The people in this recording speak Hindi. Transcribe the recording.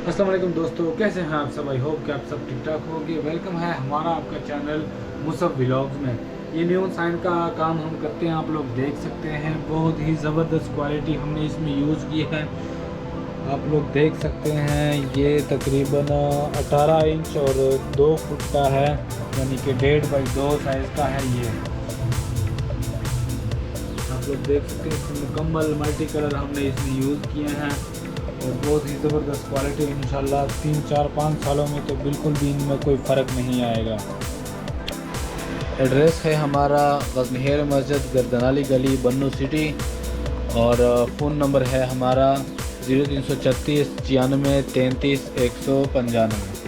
अस्सलाम वालेकुम दोस्तों, कैसे हैं आप सब। आई होप कि आप सब ठीक ठाक होंगे। वेलकम है हमारा आपका चैनल व्लॉग्स में। ये न्यू साइन का काम हम करते हैं, आप लोग देख सकते हैं। बहुत ही ज़बरदस्त क्वालिटी हमने इसमें यूज़ की है, आप लोग देख सकते हैं। ये तकरीबन 18 इंच और 2 फुट का है, यानी कि 1.5 बाई 2 साइज़ का है। ये आप लोग देख सकते हैं, इसमें मुकम्मल मल्टी कलर हमने इसमें यूज़ किए हैं और बहुत ही ज़बरदस्त क्वालिटी। इंशाल्लाह 3, 4, 5 सालों में तो बिल्कुल भी इनमें कोई फ़र्क नहीं आएगा। एड्रेस है हमारा गज़नहेर मस्जिद, गर्दनाली गली, बन्नू सिटी। और फ़ोन नंबर है हमारा 0336 96 33 195।